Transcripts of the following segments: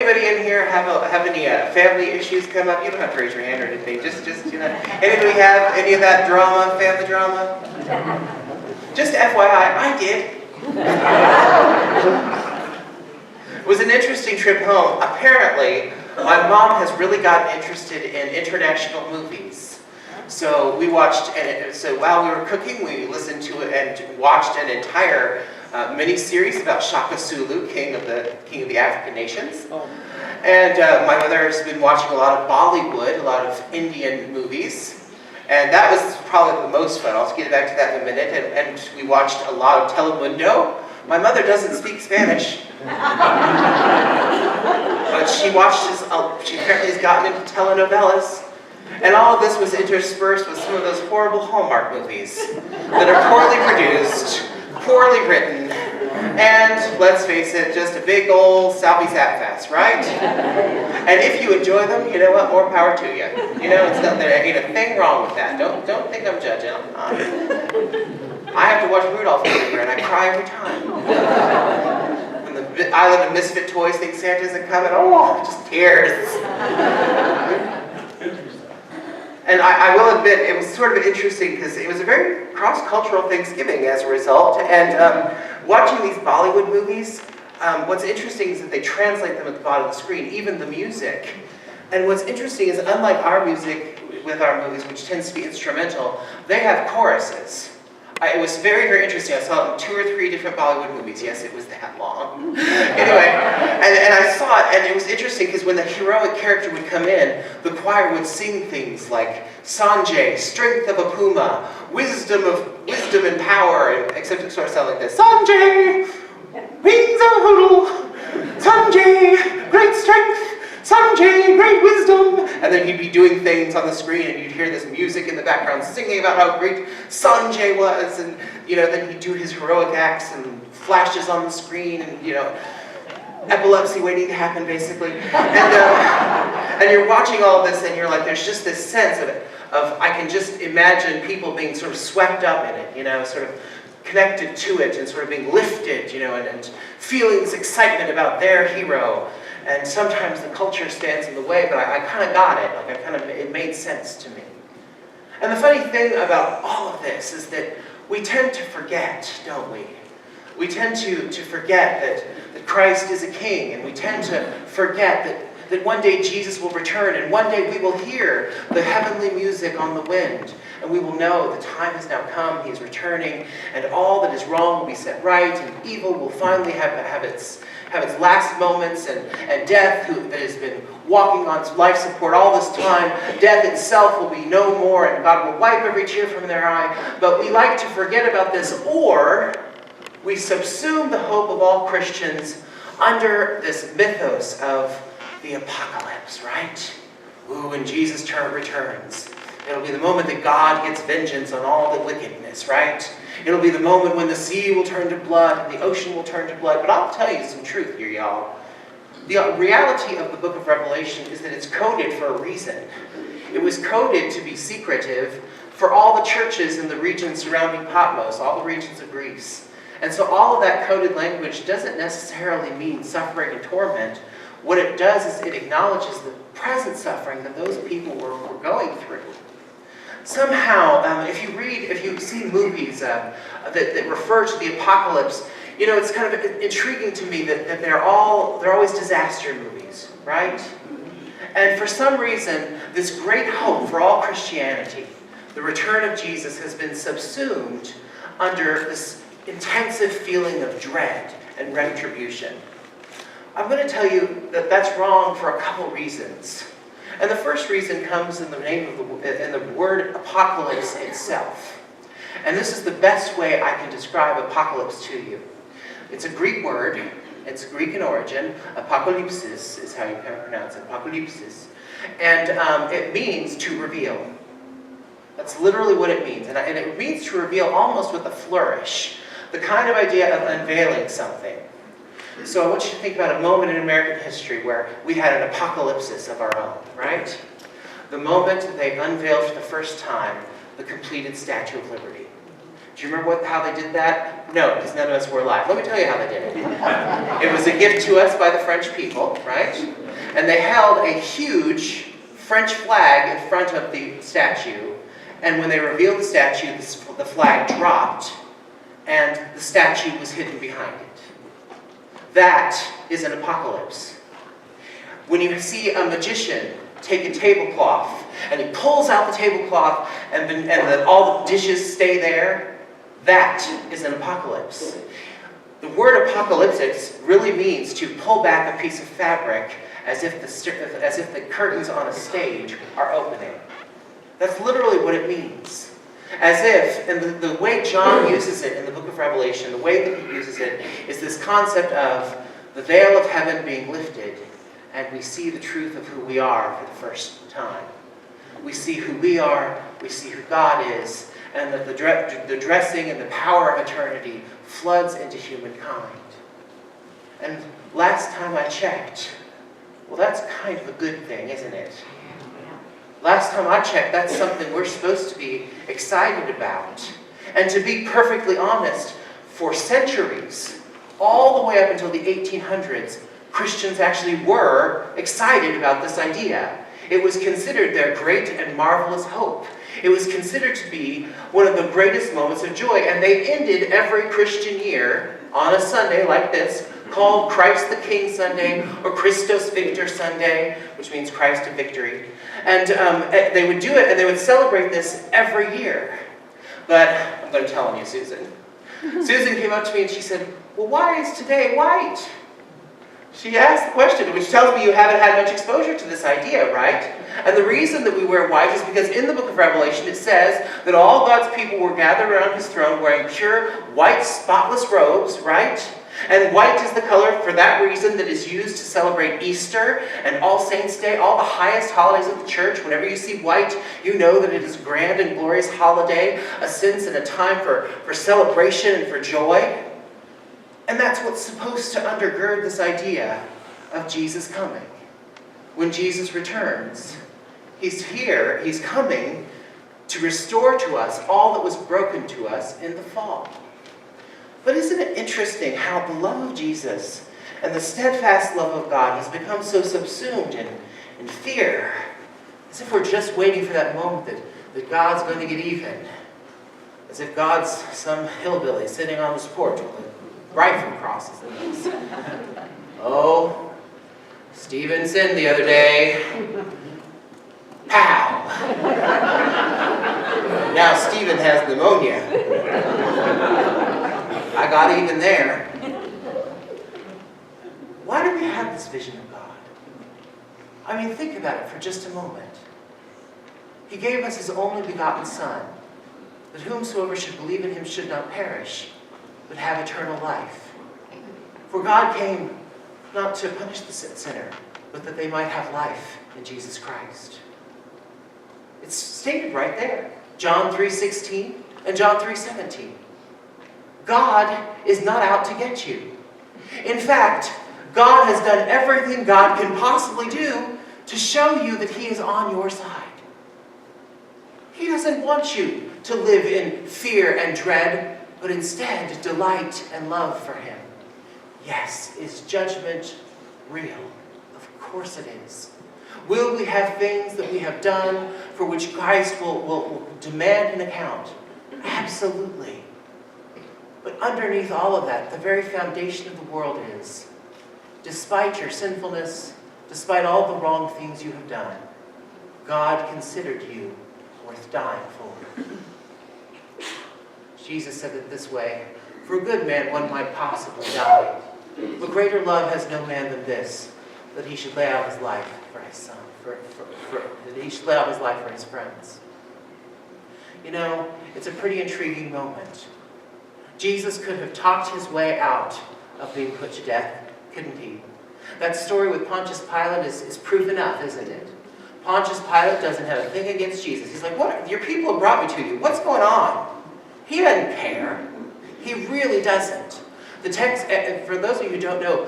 anybody in here have any family issues come up? You don't have to raise your hand or anything. Just anybody have any of that drama, family drama? Just FYI, I did. It was an interesting trip home. Apparently, my mom has really gotten interested in international movies. So we watched, so while we were cooking, we listened to it and watched an entire mini-series about Shaka Zulu, king of the African nations. And my mother has been watching a lot of Bollywood, a lot of Indian movies. And that was probably the most fun. I'll get back to that in a minute. And we watched a lot of Telemundo. My mother doesn't speak Spanish. But she apparently has gotten into telenovelas. And all of this was interspersed with some of those horrible Hallmark movies that are poorly produced, poorly written, and, let's face it, just a big old Salby Sapfast, right? And if you enjoy them, you know what? More power to you. You know, there ain't a thing wrong with that. Don't think I'm judging. I'm not. I have to watch Rudolph every year, and I cry every time. When the Island of Misfit Toys think Santa isn't coming, oh, just tears. And I will admit, it was sort of interesting because it was a very cross-cultural Thanksgiving as a result. And watching these Bollywood movies, what's interesting is that they translate them at the bottom of the screen, even the music. And what's interesting is, unlike our music with our movies, which tends to be instrumental, they have choruses. It was very, very interesting. I saw it in 2 or 3 different Bollywood movies. Yes, it was that long. Anyway, and I saw it, and it was interesting because when the heroic character would come in, the choir would sing things like Sanjay, strength of a puma, wisdom and power, except it sort of sounded like this. Sanjay, wings of a poodle, Sanjay, great strength, Sanjay, great wisdom. And then he'd be doing things on the screen and you'd hear this music in the background singing about how great Sanjay was. And, then he'd do his heroic acts and flashes on the screen and, epilepsy waiting to happen, basically. And you're watching all this and you're like, there's just this sense of I can just imagine people being sort of swept up in it, sort of connected to it and sort of being lifted, and feeling this excitement about their hero. And sometimes the culture stands in the way, but I kind of got it. It made sense to me. And the funny thing about all of this is that we tend to forget, don't we? We tend to forget that Christ is a king, and we tend to forget that one day Jesus will return, and one day we will hear the heavenly music on the wind, and we will know the time has now come, he is returning, and all that is wrong will be set right, and evil will finally have its last moments, and death, that has been walking on life support all this time, death itself will be no more, and God will wipe every tear from their eye. But we like to forget about this, or we subsume the hope of all Christians under this mythos of the apocalypse, right? Ooh, when Jesus returns, it'll be the moment that God gets vengeance on all the wickedness, right? It'll be the moment when the sea will turn to blood and the ocean will turn to blood. But I'll tell you some truth here, y'all. The reality of the book of Revelation is that it's coded for a reason. It was coded to be secretive for all the churches in the regions surrounding Patmos, all the regions of Greece. And so all of that coded language doesn't necessarily mean suffering and torment. What it does is it acknowledges the present suffering that those people were going through. Somehow, if you see movies that refer to the apocalypse, it's kind of intriguing to me that they're always disaster movies, right? And for some reason, this great hope for all Christianity, the return of Jesus, has been subsumed under this intensive feeling of dread and retribution. I'm going to tell you that that's wrong for a couple reasons. And the first reason comes in the word apocalypse itself. And this is the best way I can describe apocalypse to you. It's a Greek word. It's Greek in origin. Apokalypsis is how you kind of pronounce it. Apokalypsis. And it means to reveal. That's literally what it means. And it means to reveal almost with a flourish. The kind of idea of unveiling something. So I want you to think about a moment in American history where we had an apocalypsis of our own, right? The moment that they unveiled for the first time the completed Statue of Liberty. Do you remember how they did that? No, because none of us were alive. Let me tell you how they did it. It was a gift to us by the French people, right? And they held a huge French flag in front of the statue. And when they revealed the statue, the flag dropped, and the statue was hidden behind it. That is an apocalypse. When you see a magician take a tablecloth, and he pulls out the tablecloth, and all the dishes stay there, that is an apocalypse. The word apocalyptic really means to pull back a piece of fabric as if the curtains on a stage are opening. That's literally what it means. As if, and the way John uses it in the book of Revelation, the way that he uses it is this concept of the veil of heaven being lifted, and we see the truth of who we are for the first time. We see who we are, we see who God is, and that the dressing and the power of eternity floods into humankind. And last time I checked, well, that's kind of a good thing, isn't it? Last time I checked, that's something we're supposed to be excited about. And to be perfectly honest, for centuries, all the way up until the 1800s, Christians actually were excited about this idea. It was considered their great and marvelous hope. It was considered to be one of the greatest moments of joy. And they ended every Christian year on a Sunday like this, called Christ the King Sunday, or Christos Victor Sunday, which means Christ in victory. And they would do it, and they would celebrate this every year. But I'm going to tell on you, Susan. Susan came up to me and she said, well, why is today white? She asked the question, which tells me you haven't had much exposure to this idea, right? And the reason that we wear white is because in the book of Revelation it says that all God's people were gathered around his throne wearing pure, white, spotless robes, right? And white is the color for that reason that is used to celebrate Easter and All Saints' Day, all the highest holidays of the church. Whenever you see white, you know that it is a grand and glorious holiday, a sense and a time for celebration and for joy. And that's what's supposed to undergird this idea of Jesus coming. When Jesus returns, he's here, he's coming to restore to us all that was broken to us in the fall. But isn't it interesting how the love of Jesus and the steadfast love of God has become so subsumed in fear, as if we're just waiting for that moment that God's going to get even, as if God's some hillbilly sitting on his porch with a rifle across his knees. Oh, Stephen sinned the other day. Pow! Now Stephen has pneumonia. I got even there. Why do we have this vision of God? I mean, think about it for just a moment. He gave us his only begotten Son, that whomsoever should believe in him should not perish, but have eternal life. For God came not to punish the sinner, but that they might have life in Jesus Christ. It's stated right there. John 3:16 and John 3:17. God is not out to get you. In fact, God has done everything God can possibly do to show you that he is on your side. He doesn't want you to live in fear and dread, but instead delight and love for him. Yes, is judgment real? Of course it is. Will we have things that we have done for which Christ will demand an account? Absolutely. But underneath all of that, the very foundation of the world is, despite your sinfulness, despite all the wrong things you have done, God considered you worth dying for. Jesus said it this way, for a good man one might possibly die, but greater love has no man than this, that he should lay out his life for his son, that he should lay out his life for his friends. You know, it's a pretty intriguing moment. Jesus could have talked his way out of being put to death, couldn't he? That story with Pontius Pilate is proof enough, isn't it? Pontius Pilate doesn't have a thing against Jesus. He's like, what? Your people have brought me to you. What's going on? He doesn't care. He really doesn't. The text, for those of you who don't know,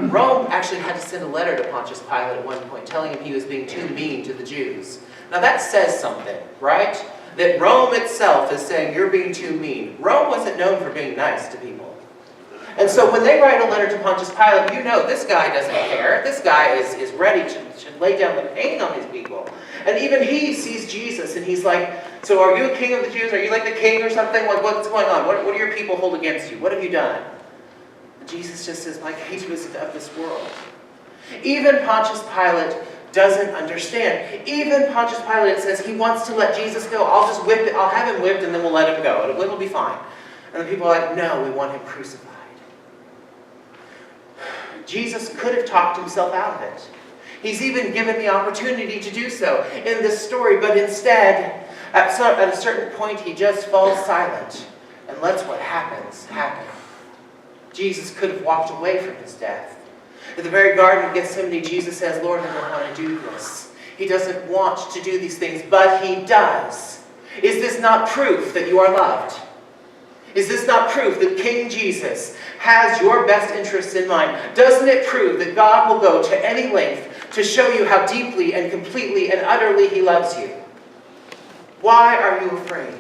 Rome actually had to send a letter to Pontius Pilate at one point telling him he was being too mean to the Jews. Now that says something, right? That Rome itself is saying, you're being too mean. Rome wasn't known for being nice to people. And so when they write a letter to Pontius Pilate, you know this guy doesn't care. This guy is ready to lay down the pain on these people. And even he sees Jesus and he's like, so are you a king of the Jews? Are you like the king or something? What's going on? What do your people hold against you? What have you done? And Jesus just says, my kingdom is of this world. Even Pontius Pilate doesn't understand. Even Pontius Pilate says he wants to let Jesus go. I'll just whip it. I'll have him whipped and then we'll let him go. It'll be fine. And the people are like, no, we want him crucified. Jesus could have talked himself out of it. He's even given the opportunity to do so in this story, but instead, at a certain point, he just falls silent and lets what happens happen. Jesus could have walked away from his death. In the very Garden of Gethsemane, Jesus says, Lord, I don't want to do this. He doesn't want to do these things, but he does. Is this not proof that you are loved? Is this not proof that King Jesus has your best interests in mind? Doesn't it prove that God will go to any length to show you how deeply and completely and utterly he loves you? Why are you afraid?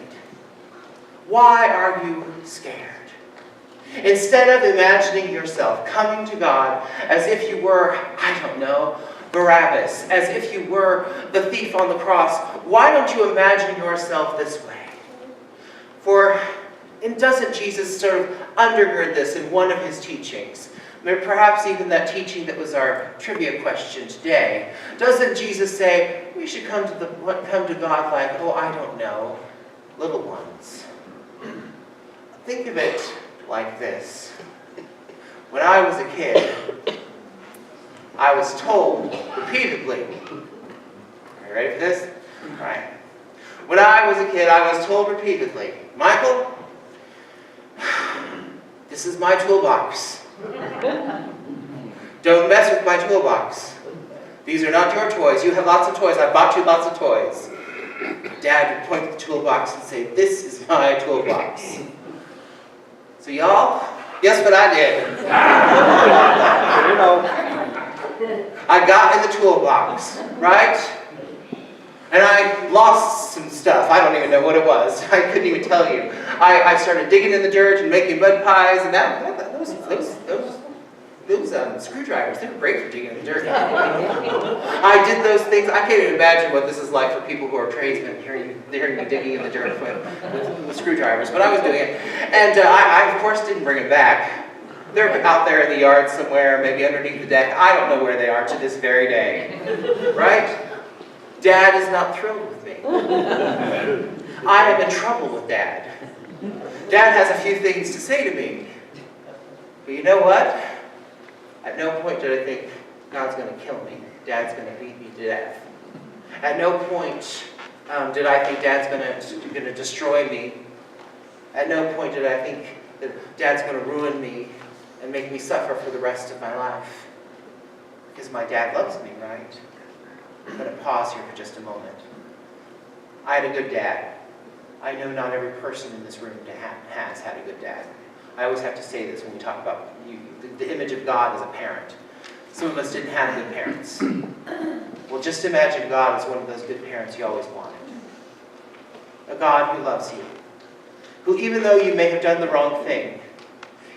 Why are you scared? Instead of imagining yourself coming to God as if you were, I don't know, Barabbas, as if you were the thief on the cross, why don't you imagine yourself this way? And doesn't Jesus sort of undergird this in one of his teachings? Perhaps even that teaching that was our trivia question today. Doesn't Jesus say, we should come to God like, oh, I don't know, little ones? Think of it like this. When I was a kid, I was told repeatedly, are you ready for this? All right. When I was a kid, I was told repeatedly, Michael, this is my toolbox. Don't mess with my toolbox. These are not your toys. You have lots of toys. I bought you lots of toys. Dad would point to the toolbox and say, this is my toolbox. So y'all, guess what I did? I got in the toolbox, right? And I lost some stuff. I don't even know what it was. I couldn't even tell you. I started digging in the dirt and making mud pies, and those screwdrivers, they were great for digging in the dirt. I did those things. I can't even imagine what this is like for people who are tradesmen, hearing me digging in the dirt with screwdrivers, but I was doing it. And I, of course, didn't bring them back. They're out there in the yard somewhere, maybe underneath the deck. I don't know where they are to this very day. Right? Dad is not thrilled with me. I am in trouble with Dad. Dad has a few things to say to me. But you know what? At no point did I think God's going to kill me. Dad's going to beat me to death. At no point did I think Dad's going to destroy me. At no point did I think that Dad's going to ruin me and make me suffer for the rest of my life. Because my dad loves me, right? I'm going to pause here for just a moment. I had a good dad. I know not every person in this room has had a good dad. I always have to say this when we talk about the image of God as a parent. Some of us didn't have good parents. Well, just imagine God as one of those good parents you always wanted. A God who loves you. Who, even though you may have done the wrong thing,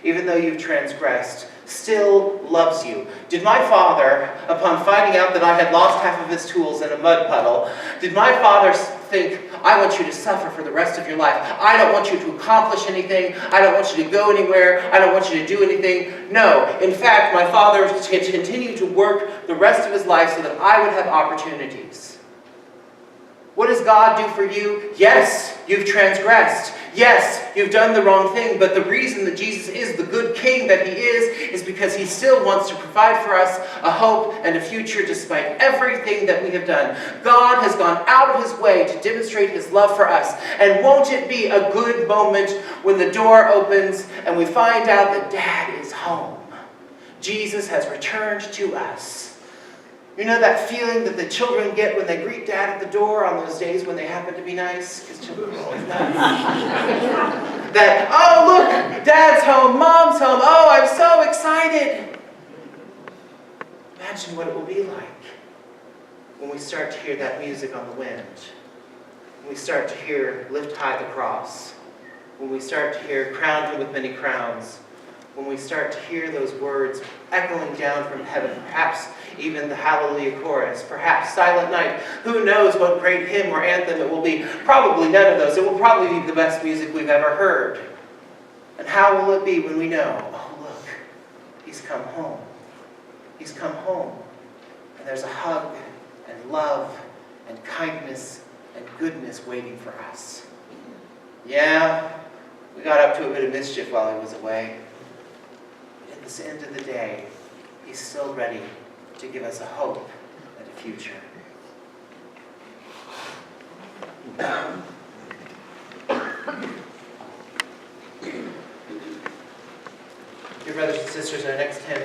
even though you've transgressed, still loves you. Did my father, upon finding out that I had lost half of his tools in a mud puddle, did my father think, I want you to suffer for the rest of your life. I don't want you to accomplish anything. I don't want you to go anywhere. I don't want you to do anything. No. In fact, my father continued to work the rest of his life so that I would have opportunities. What does God do for you? Yes, you've transgressed. Yes, you've done the wrong thing, but the reason that Jesus is the good king that he is because he still wants to provide for us a hope and a future despite everything that we have done. God has gone out of his way to demonstrate his love for us. And won't it be a good moment when the door opens and we find out that Dad is home? Jesus has returned to us. You know that feeling that the children get when they greet Dad at the door on those days when they happen to be nice? Because children are always nice. That, oh look, Dad's home, Mom's home, oh, I'm so excited. Imagine what it will be like when we start to hear that music on the wind. When we start to hear Lift High the Cross. When we start to hear Crown Him with Many Crowns. when we start to hear those words echoing down from heaven, perhaps even the Hallelujah chorus, perhaps Silent Night. Who knows what great hymn or anthem it will be? Probably none of those. It will probably be the best music we've ever heard. And how will it be when we know, oh look, he's come home. He's come home. And there's a hug and love and kindness and goodness waiting for us. Yeah, we got up to a bit of mischief while he was away. But at this end of the day, he's still ready to give us a hope and a future. Dear brothers and sisters, our next hymn